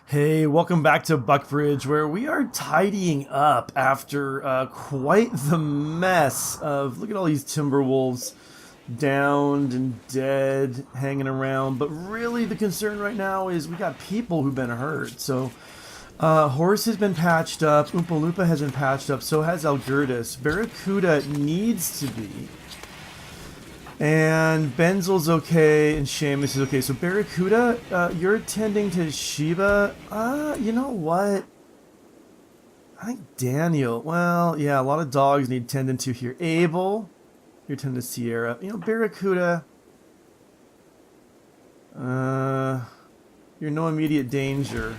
Hey, welcome back to Buckbridge, where we are tidying up after quite the mess of, look at all these Timberwolves downed and dead, hanging around. But really the concern right now is we got people who've been hurt. So Horse has been patched up, Oompa Loompa has been patched up, so has Algirdas. Barracuda needs to be. And Benzel's okay, and Seamus is okay. So Barracuda, you're tending to Shiba. You know what? I think Daniel. Well, yeah, a lot of dogs need tending to here. Abel, you're tending to Sierra. You know, Barracuda. You're no immediate danger.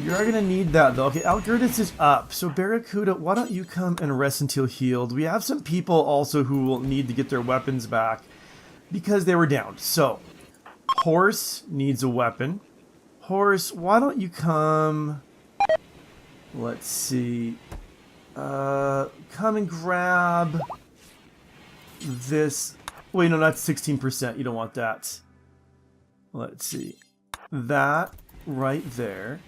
You're going to need that, though. Okay, Algirdas is up. So, Barracuda, why don't you come and rest until healed? We have some people also who will need to get their weapons back because they were down. So, Horse needs a weapon. Horse, why don't you come... Let's see. Come and grab this... Wait, no, that's 16%. You don't want that. Let's see. That right there.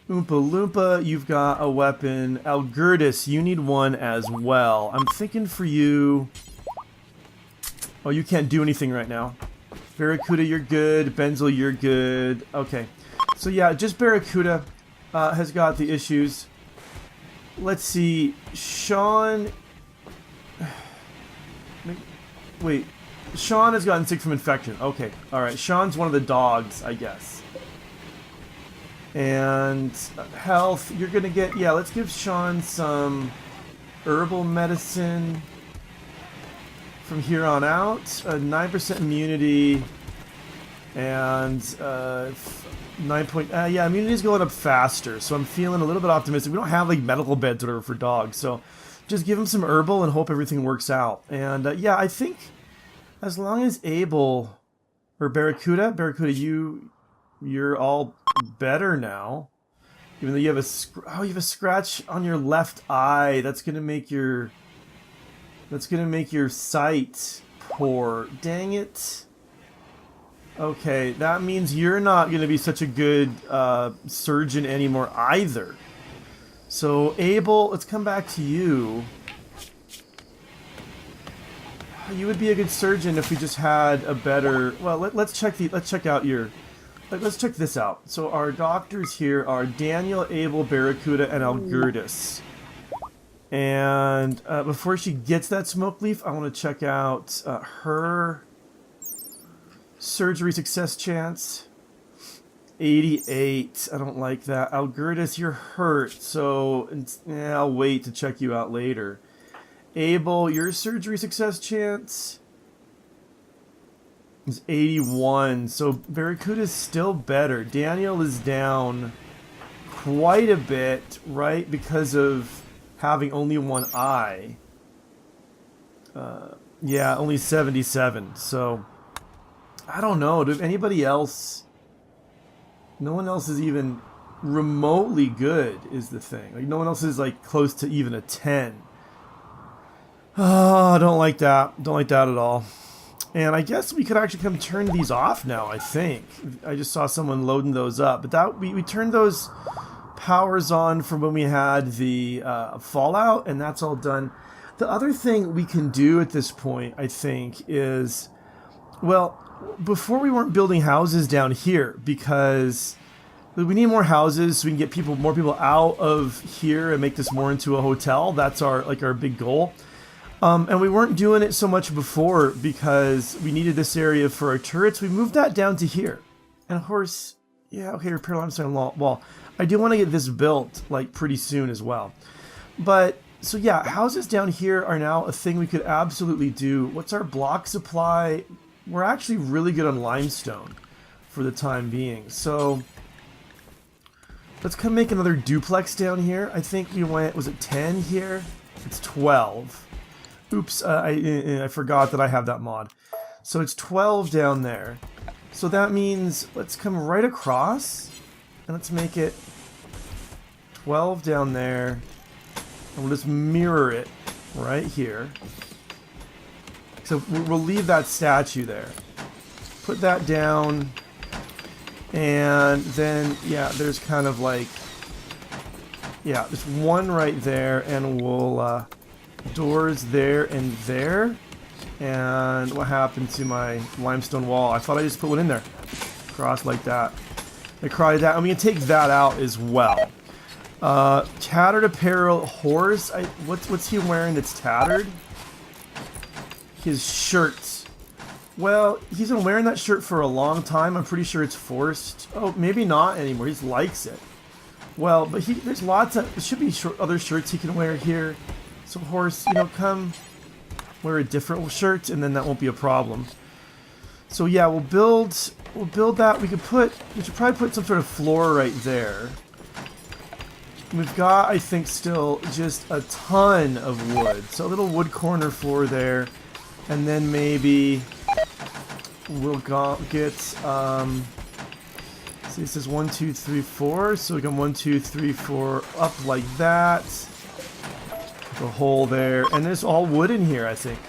Oompa Loompa, you've got a weapon. Algirdas, you need one as well. I'm thinking for you... Oh, you can't do anything right now. Barracuda, you're good. Benzel, you're good. Okay. So yeah, just Barracuda has got the issues. Let's see. Sean... Wait. Sean has gotten sick from infection. Okay. Alright. Sean's one of the dogs, I guess. And health, you're gonna get, yeah, let's give Sean some herbal medicine from here on out. 9% immunity and 9 point, yeah, immunity's going up faster, so I'm feeling a little bit optimistic. We don't have like medical beds or whatever for dogs, so just give him some herbal and hope everything works out. And yeah, I think as long as Abel or Barracuda, you're all better now, even though you have a scratch on your left eye. That's gonna make your sight poor. Dang it. Okay, that means you're not gonna be such a good surgeon anymore either. So Abel, let's come back to you. You would be a good surgeon if we just had a better. Well, let's check this out. So our doctors here are Daniel, Abel, Barracuda, and Algirdas. And before she gets that smoke leaf, I want to check out her surgery success chance. 88. I don't like that. Algirdas, you're hurt, so I'll wait to check you out later. Abel, your surgery success chance is 81, so Barracuda is still better. Daniel is down quite a bit, right, because of having only one eye. Yeah, only 77, so I don't know. Does anybody else... No one else is even remotely good, is the thing. Like, no one else is, like, close to even a 10. Oh, I don't like that. Don't like that at all. And I guess we could actually come turn these off now, I think. I just saw someone loading those up. But that we turned those powers on from when we had the Fallout, and that's all done. The other thing we can do at this point, I think, is... Well, before we weren't building houses down here, because we need more houses so we can get more people out of here and make this more into a hotel. That's our big goal. And we weren't doing it so much before because we needed this area for our turrets. We moved that down to here. And of course, yeah, okay, repair limestone wall. I do want to get this built, like, pretty soon as well. But, so yeah, houses down here are now a thing we could absolutely do. What's our block supply? We're actually really good on limestone for the time being. So, let's come make another duplex down here. I think we went, was it 10 here? It's 12. Oops, I forgot that I have that mod. So it's 12 down there. So that means let's come right across and let's make it 12 down there. And we'll just mirror it right here. So we'll leave that statue there. Put that down. And then, yeah, there's kind of like, yeah, there's one right there, and we'll, doors there and there. And what happened to my limestone wall? I thought I just put one in there. Cross like that. I cried that. I'm going to take that out as well. Tattered apparel, horse. What's he wearing that's tattered? His shirt. Well, he's been wearing that shirt for a long time. I'm pretty sure it's forced. Oh, maybe not anymore. He just likes it. Well, but there's lots of... There should be other shirts he can wear here. So, horse, you know, come wear a different shirt, and then that won't be a problem. So, yeah, we'll build that. We should probably put some sort of floor right there. We've got, I think, still just a ton of wood. So, a little wood corner floor there. And then maybe we'll get, see, this is 1, 2, 3, 4. So we got 1, 2, 3, 4 up like that. The hole there. And there's all wood in here, I think.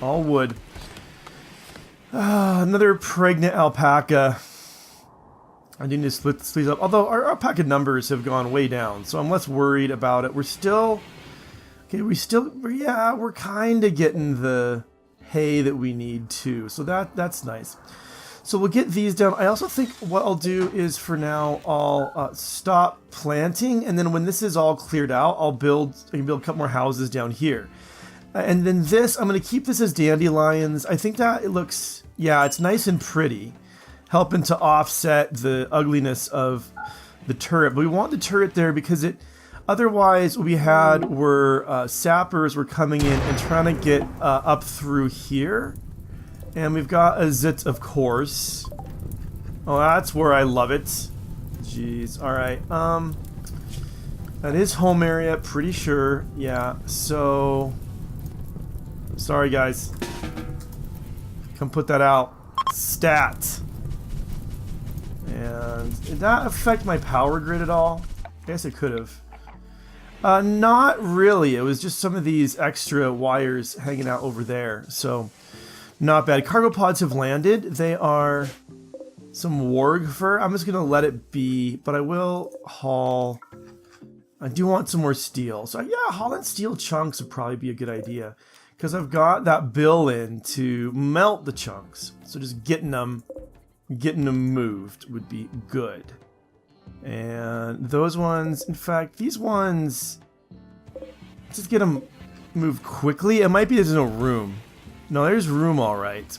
All wood. Another pregnant alpaca. I need to split the sleeves up. Although our alpaca numbers have gone way down, so I'm less worried about it. We're still... Okay, we're kind of getting the hay that we need too. So that's nice. So we'll get these down. I also think what I'll do is for now, I'll stop planting. And then when this is all cleared out, I can build a couple more houses down here. And then this, I'm going to keep this as dandelions. I think that it looks, yeah, it's nice and pretty. Helping to offset the ugliness of the turret. But we want the turret there because otherwise, what we had were sappers were coming in and trying to get up through here. And we've got a zit, of course. Oh, that's where I love it. Jeez. Alright. That is home area, pretty sure. Yeah, so... Sorry, guys. Come put that out. Stat. And did that affect my power grid at all? I guess it could have. Not really. It was just some of these extra wires hanging out over there. So, not bad. Cargo pods have landed. They are some warg fur. I'm just going to let it be, but I will haul... I do want some more steel. So, yeah, hauling steel chunks would probably be a good idea. Because I've got that bill in to melt the chunks. So, just getting them moved would be good. And those ones, in fact, these ones, just get them moved quickly. It might be there's no room. No, there's room, all right.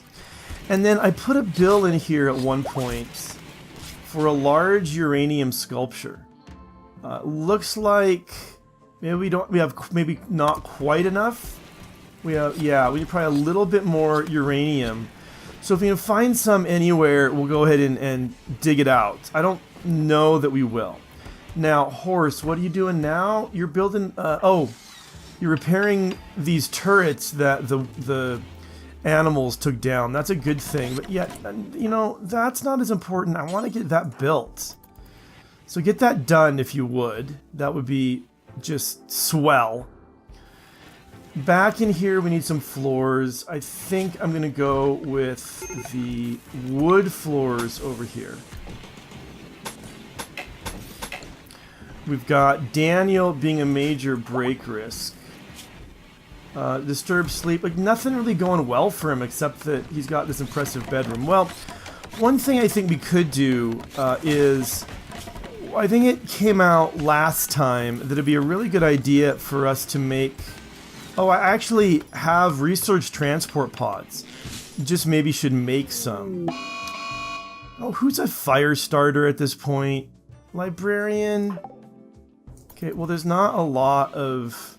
And then I put a bill in here at one point for a large uranium sculpture. Looks like maybe we have maybe not quite enough. We need probably a little bit more uranium. So if we can find some anywhere, we'll go ahead and dig it out. I don't know that we will. Now, horse, what are you doing now? You're building... you're repairing these turrets that the animals took down. That's a good thing. But yet, you know, that's not as important. I want to get that built. So get that done if you would. That would be just swell. Back in here, we need some floors. I think I'm going to go with the wood floors over here. We've got Daniel being a major break risk. Disturbed sleep. Like, nothing really going well for him except that he's got this impressive bedroom. Well, one thing I think we could do is... I think it came out last time that it'd be a really good idea for us to make... Oh, I actually have research transport pods. Just maybe should make some. Oh, who's a fire starter at this point? Librarian? Okay, well there's not a lot of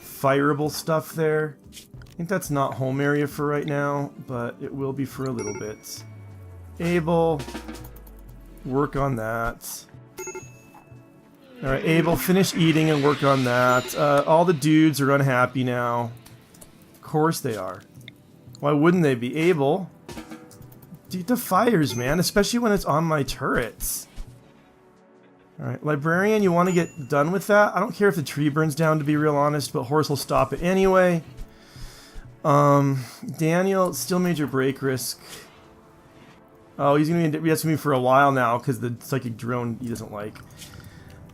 fireable stuff there. I think that's not home area for right now, but it will be for a little bit. Abel, work on that. Alright, Abel, finish eating and work on that. All the dudes are unhappy now. Of course they are. Why wouldn't they be? Abel, dude, the fires, man, especially when it's on my turrets. Alright, Librarian, you want to get done with that? I don't care if the tree burns down, to be real honest, but Horse will stop it anyway. Daniel, still major break risk. Oh, he's gonna be asking me for a while now because the psychic drone he doesn't like.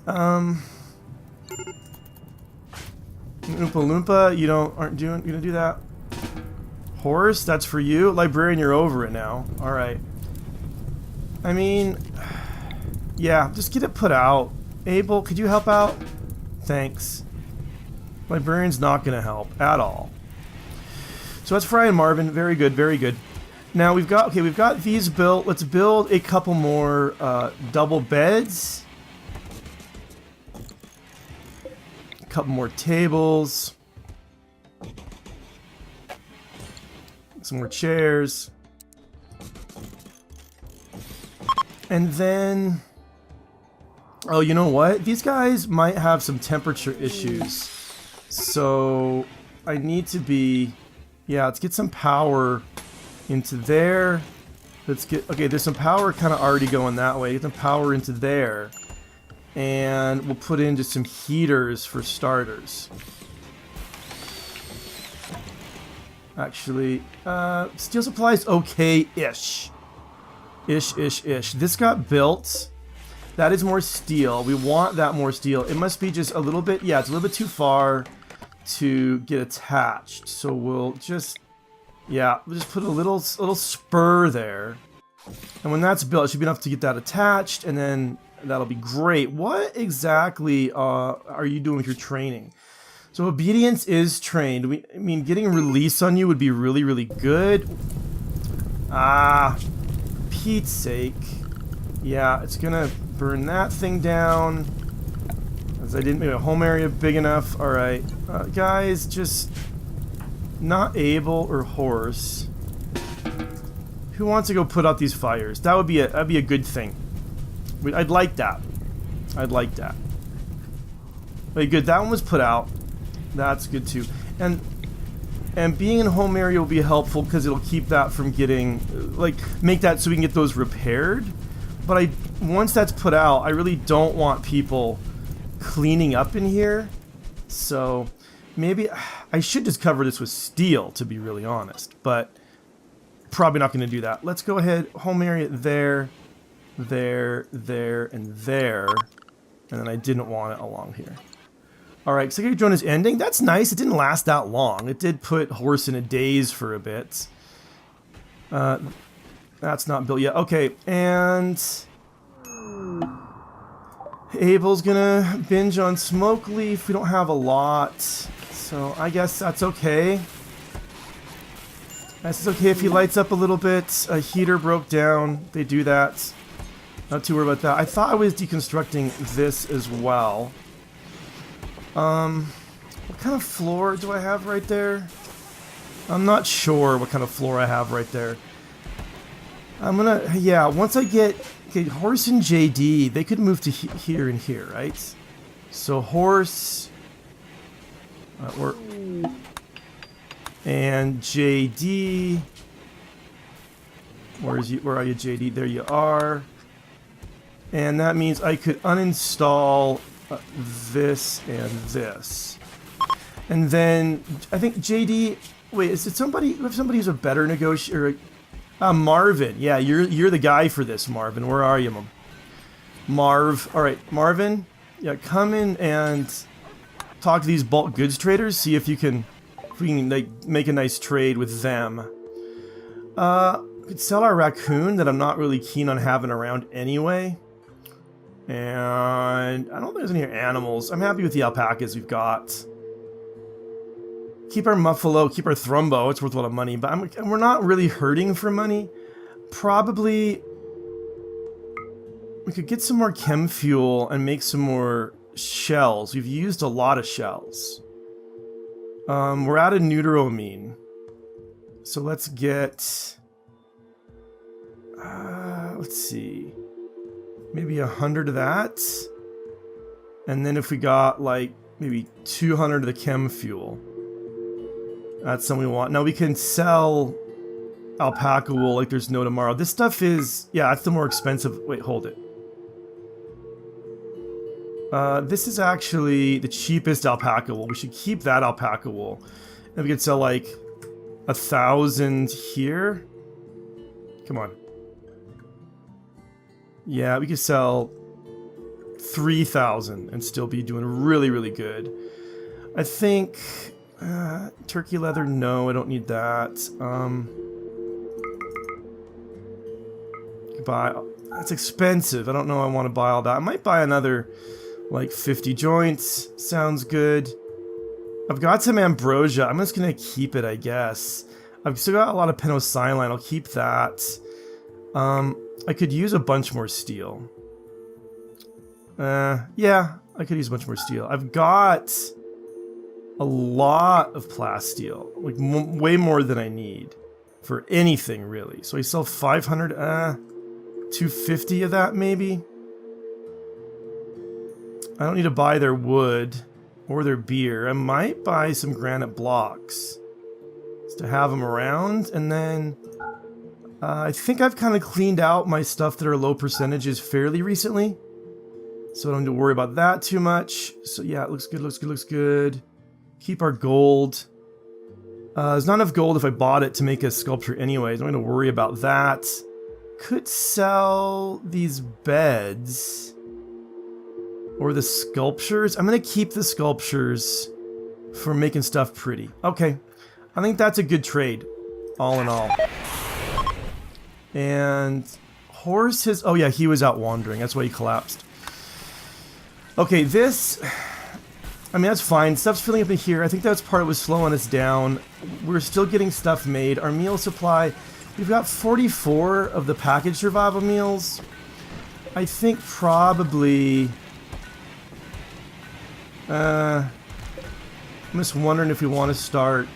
Oompa Loompa, you aren't gonna do that. Horse, that's for you. Librarian, you're over it now. All right. I mean, yeah, just get it put out. Abel, could you help out? Thanks. Librarian's not gonna help at all. So that's Fry and Marvin. Very good, very good. Now we've got these built. Let's build a couple more double beds. A couple more tables. Some more chairs. And then, oh, you know what? These guys might have some temperature issues. So I need to be, yeah, let's get some power into there. Let's get, okay, there's some power kind of already going that way. Get some power into there. And we'll put in just some heaters for starters. Actually, steel supplies, okay-ish. Ish. This got built. That is more steel. We want that more steel. It must be just a little bit, yeah, it's a little bit too far to get attached. So we'll just, yeah, we'll just put a little spur there. And when that's built, it should be enough to get that attached, and then that'll be great. What exactly are you doing with your training? So obedience is trained. I mean, getting release on you would be really, really good. Ah, Pete's sake. Yeah, it's gonna burn that thing down. As I didn't make a home area big enough. Alright. Guys, just not able or horse. Who wants to go put out these fires? That'd be a good thing. I'd like that. I'd like that. Okay, good. That one was put out. That's good too. And being in home area will be helpful because it'll keep that from getting, like, make that so we can get those repaired. But once that's put out, I really don't want people cleaning up in here. So maybe I should just cover this with steel, to be really honest. But probably not going to do that. Let's go ahead. Home area there, there, and there. And then I didn't want it along here. Alright, Psychic Drone is ending. That's nice. It didn't last that long. It did put Horse in a daze for a bit. That's not built yet. Okay, and Abel's gonna binge on Smoke Leaf. We don't have a lot, so I guess that's okay. That's okay if he lights up a little bit. A heater broke down. They do that. Not too worried about that. I thought I was deconstructing this as well. What kind of floor do I have right there? I'm not sure what kind of floor I have right there. I'm gonna, yeah, once I get, okay, Horse and JD, they could move to here and here, right? So Horse, and JD, where are you, JD? There you are. And that means I could uninstall this and this. And then I think JD, wait, is it somebody, we have somebody who's a better negotiator? Marvin. Yeah, you're the guy for this, Marvin. Where are you, Marv? All right, Marvin. Yeah, come in and talk to these bulk goods traders. See if we can like make a nice trade with them. We could sell our raccoon that I'm not really keen on having around anyway. And I don't think there's any animals. I'm happy with the alpacas we've got. Keep our Muffalo, keep our Thrumbo. It's worth a lot of money, but we're not really hurting for money. Probably we could get some more chem fuel and make some more shells. We've used a lot of shells. We're out of neuteramine. So let's get... let's see. Maybe 100 of that. And then if we got like maybe 200 of the chem fuel. That's something we want. Now we can sell alpaca wool like there's no tomorrow. This stuff is, yeah, that's the more expensive. Wait, hold it. This is actually the cheapest alpaca wool. We should keep that alpaca wool. And we could sell like 1,000 here. Come on. Yeah, we could sell 3,000 and still be doing really, really good. I think turkey leather, no, I don't need that. Buy, that's expensive. I don't know I want to buy all that. I might buy another like 50 joints. Sounds good. I've got some ambrosia. I'm just gonna keep it, I guess. I've still got a lot of penocylline. I'll keep that. I could use a bunch more steel. Yeah, I could use a bunch more steel. I've got a lot of plasteel, like way more than I need for anything really. So I sell 500, 250 of that maybe. I don't need to buy their wood or their beer. I might buy some granite blocks just to have them around, and then I think I've kind of cleaned out my stuff that are low percentages fairly recently, so I don't need to worry about that too much. So yeah, it looks good, looks good, looks good. Keep our gold. There's not enough gold if I bought it to make a sculpture anyways. I'm not going to worry about that. Could sell these beds or the sculptures. I'm going to keep the sculptures for making stuff pretty. Okay, I think that's a good trade, all in all. And horse has... Oh yeah, he was out wandering. That's why he collapsed. Okay, this... I mean, that's fine. Stuff's filling up in here. I think that's part of what's slowing us down. We're still getting stuff made. Our meal supply... We've got 44 of the packaged survival meals. I think probably... I'm just wondering if we want to start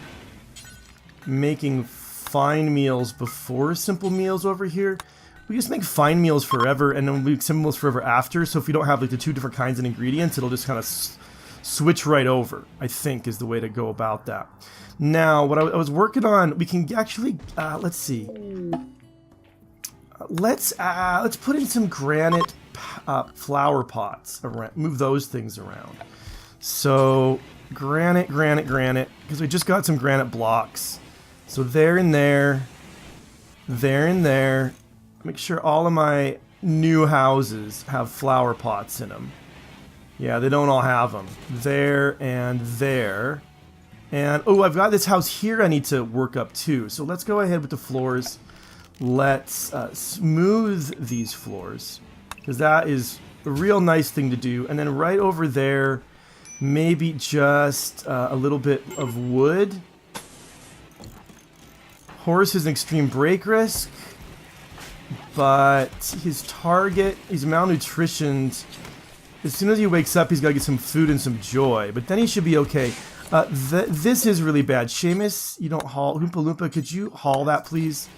making fine meals before simple meals over here. We just make fine meals forever, and then we make simple meals forever after. So if we don't have like the two different kinds of ingredients, it'll just kind of switch right over, I think, is the way to go about that. Now, what I was working on, we can actually, let's see. Let's put in some granite flower pots around, move those things around. So, granite, because we just got some granite blocks. So there and there, there and there. Make sure all of my new houses have flower pots in them. Yeah, they don't all have them. There and there. And, oh, I've got this house here I need to work up too. So let's go ahead with the floors. Let's smooth these floors, because that is a real nice thing to do. And then right over there, maybe just a little bit of wood. Horse is an extreme break risk, but his target, he's malnutritioned. As soon as he wakes up, he's got to get some food and some joy, but then he should be okay. This is really bad. Seamus, you don't haul. Oompa Loompa, could you haul that, please?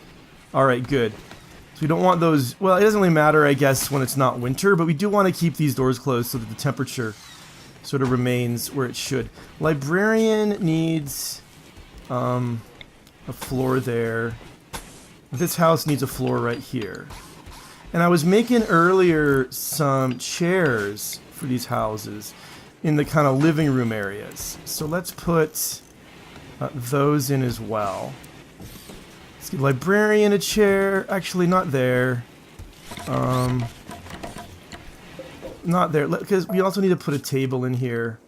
Alright, good. So we don't want those... Well, it doesn't really matter, I guess, when it's not winter, but we do want to keep these doors closed so that the temperature sort of remains where it should. Librarian needs a floor there. This house needs a floor right here. And I was making earlier some chairs for these houses in the kind of living room areas. So let's put those in as well. Let's give librarian a chair. Actually, not there. Not there, because we also need to put a table in here,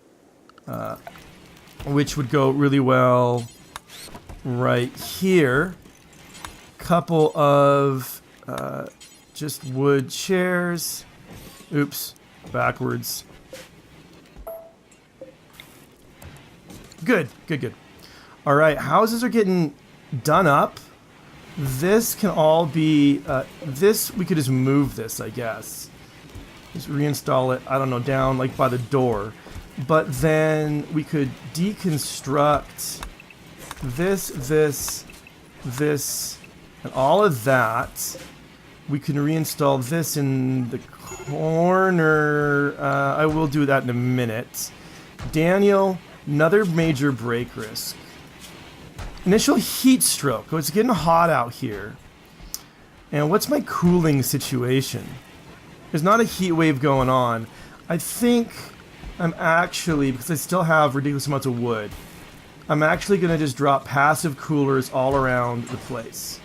which would go really well right here. Couple of just wood chairs. Oops, backwards. Good, good, good. All right, houses are getting done up. This can all be, this, we could just move this, I guess. Just reinstall it, I don't know, down like by the door. But then we could deconstruct this, and all of that. We can reinstall this in the corner. I will do that in a minute. Daniel, another major break risk. Initial heat stroke. Oh, it's getting hot out here. And what's my cooling situation? There's not a heat wave going on. I think I'm actually, because I still have ridiculous amounts of wood, I'm actually going to just drop passive coolers all around the place.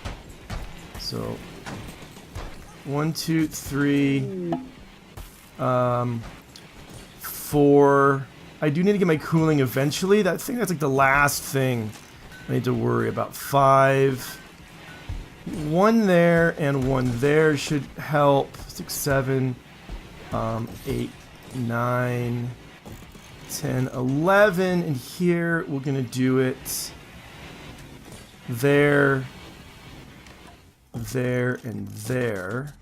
So 1, 2, 3, 4. I do need to get my cooling eventually. I think that's like the last thing I need to worry about. 5. 1 there and 1 there should help. 6, 7, 8, 9, 10, 11. And here we're going to do it there, there, and there.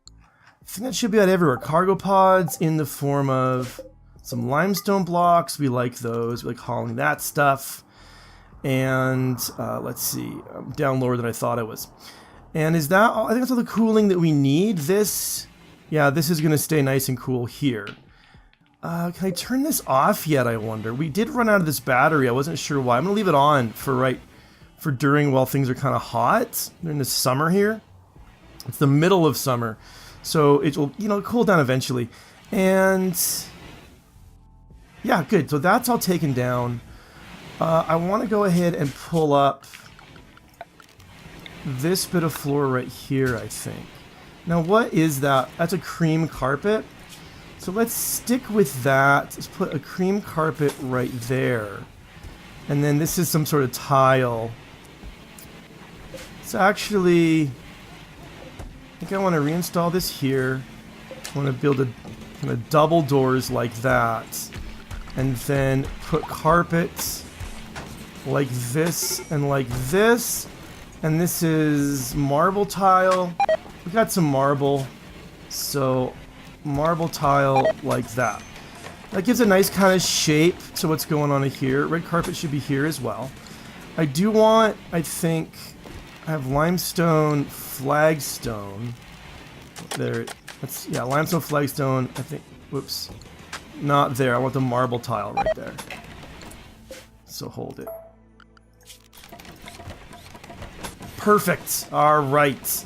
I think that should be out everywhere. Cargo pods in the form of some limestone blocks. We like those. We like hauling that stuff. And let's see, I'm down lower than I thought I was. And is that all? I think that's all the cooling that we need. This, yeah, this is going to stay nice and cool here. Can I turn this off yet, I wonder? We did run out of this battery. I wasn't sure why. I'm going to leave it on for during while things are kind of hot during the summer here. It's the middle of summer, so it will, you know, cool down eventually. And yeah, good. So that's all taken down. I want to go ahead and pull up this bit of floor right here, I think. Now, what is that? That's a cream carpet. So let's stick with that. Let's put a cream carpet right there. And then this is some sort of tile. It's actually, I think I want to reinstall this here. I want to build a kind of double doors like that. And then put carpets like this and like this. And this is marble tile. We got some marble. So marble tile like that. That gives a nice kind of shape to what's going on here. Red carpet should be here as well. I do want, I think, I have limestone flagstone. There, that's, yeah, limestone flagstone, I think, whoops. Not there, I want the marble tile right there. So hold it. Perfect, alright.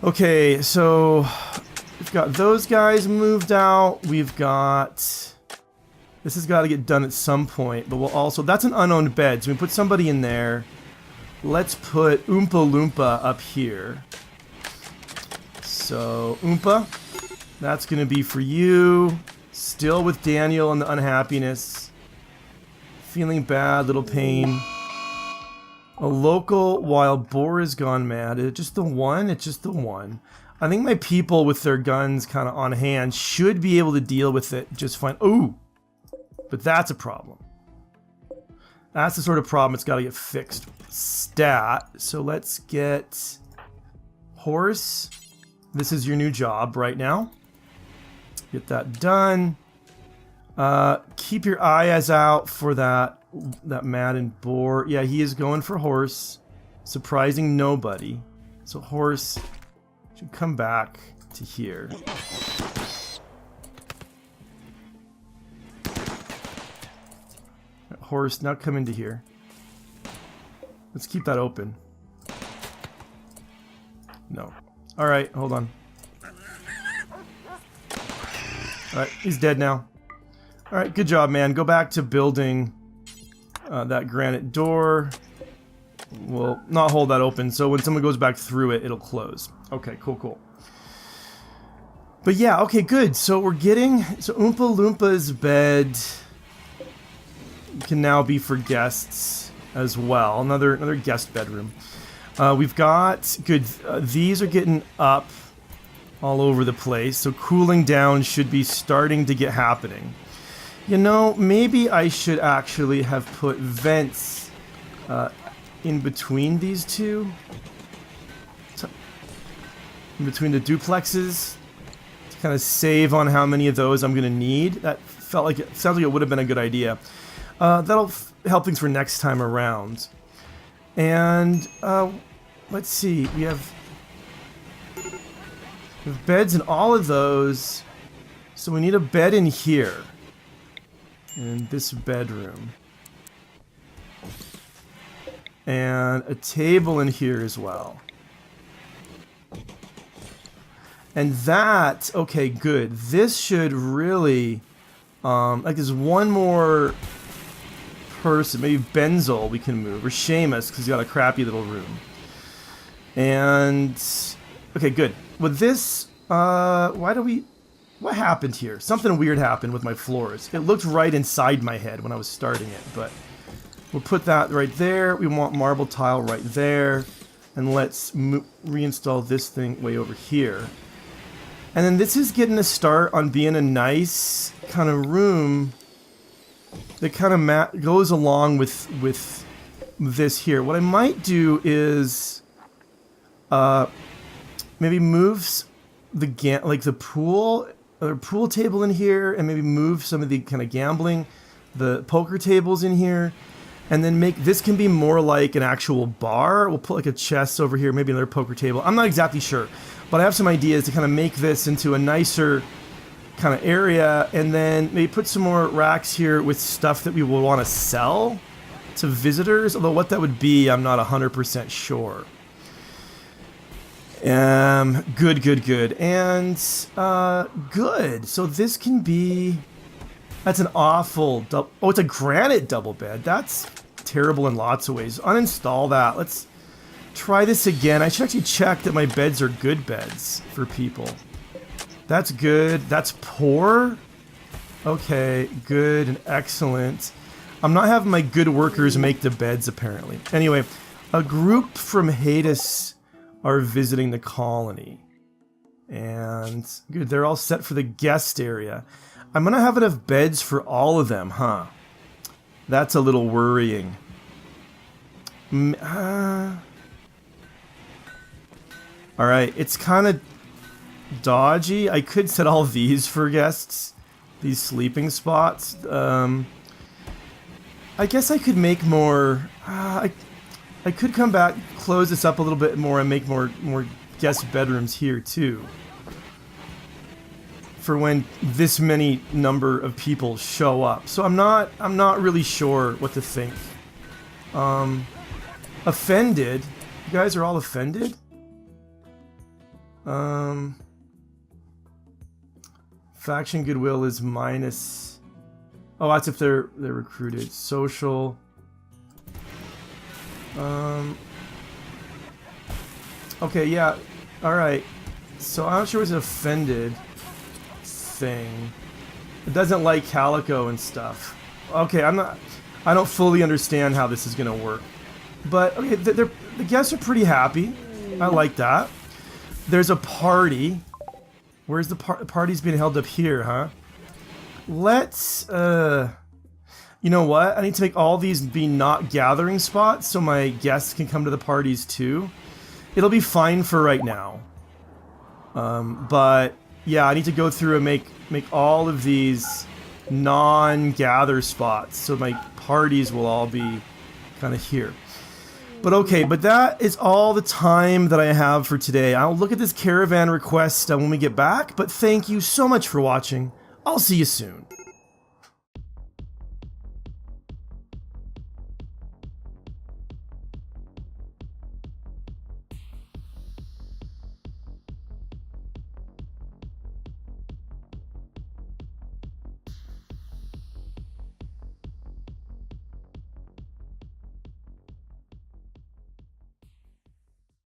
Okay, so we've got those guys moved out. We've got, this has got to get done at some point, but we'll also, that's an unowned bed, so we put somebody in there. Let's put Oompa Loompa up here. So, Oompa, that's going to be for you. Still with Daniel and the unhappiness. Feeling bad, little pain. A local while Boar is gone mad. Is it just the one? It's just the one. I think my people with their guns kind of on hand should be able to deal with it just fine. Ooh! But that's a problem. That's the sort of problem it's got to get fixed. Stat. So let's get horse. This is your new job right now. Get that done. Keep your eyes out for that mad and boar. Yeah, he is going for horse. Surprising nobody. So horse should come back to here. Horse, now come into here. Let's keep that open. No. Alright, hold on. Alright, he's dead now. Alright, good job, man. Go back to building that granite door. We'll not hold that open, so when someone goes back through it, it'll close. Okay, cool, cool. But yeah, okay, good. So we're getting... So Oompa Loompa's bed can now be for guests as well. Another guest bedroom. We've got... Good. These are getting up all over the place, so cooling down should be starting to get happening. You know, maybe I should actually have put vents in between these two. In between the duplexes. To kind of save on how many of those I'm going to need. That felt like it sounds like it would have been a good idea. That'll help things for next time around. And let's see. We have beds in all of those. So we need a bed in here. In this bedroom. And a table in here as well. And that, okay, good. This should really, like there's one more person, maybe Benzel we can move, or Seamus, because he's got a crappy little room. And Okay, good. With this, what happened here? Something weird happened with my floors. It looked right inside my head when I was starting it, but we'll put that right there. We want marble tile right there. And let's reinstall this thing way over here. And then this is getting a start on being a nice kind of room that kind of goes along with this here. What I might do is maybe move the pool table in here, and maybe move some of the kind of gambling, the poker tables in here, and then make this can be more like an actual bar. We'll put like a chest over here, maybe another poker table. I'm not exactly sure, but I have some ideas to kind of make this into a nicer kind of area, and then maybe put some more racks here with stuff that we will want to sell to visitors, although what that would be, I'm not 100% sure. Good. And, good. So this can be... That's an awful... Oh, it's a granite double bed. That's terrible in lots of ways. Uninstall that. Let's try this again. I should actually check that my beds are good beds for people. That's good. That's poor. Okay, good and excellent. I'm not having my good workers make the beds, apparently. Anyway, a group from Hades are visiting the colony. And good, they're all set for the guest area. I'm gonna have enough beds for all of them, huh? That's a little worrying. Alright, it's kind of dodgy. I could set all these for guests. These sleeping spots. I guess I could make more... I could come back, close this up a little bit more, and make more guest bedrooms here too. For when this many number of people show up. So I'm not really sure what to think. Offended. You guys are all offended? Faction goodwill is minus... Oh, that's if they're recruited. Social. Okay, yeah. Alright. So I'm not sure it's an offended thing. It doesn't like Calico and stuff. Okay, I don't fully understand how this is gonna work. But, okay, the guests are pretty happy. I like that. There's a party. Where's the party's being held up here, huh? Let's, you know what? I need to make all these be not gathering spots so my guests can come to the parties too. It'll be fine for right now. But, yeah, I need to go through and make all of these non-gather spots so my parties will all be kind of here. But okay, but that is all the time that I have for today. I'll look at this caravan request when we get back, but thank you so much for watching. I'll see you soon.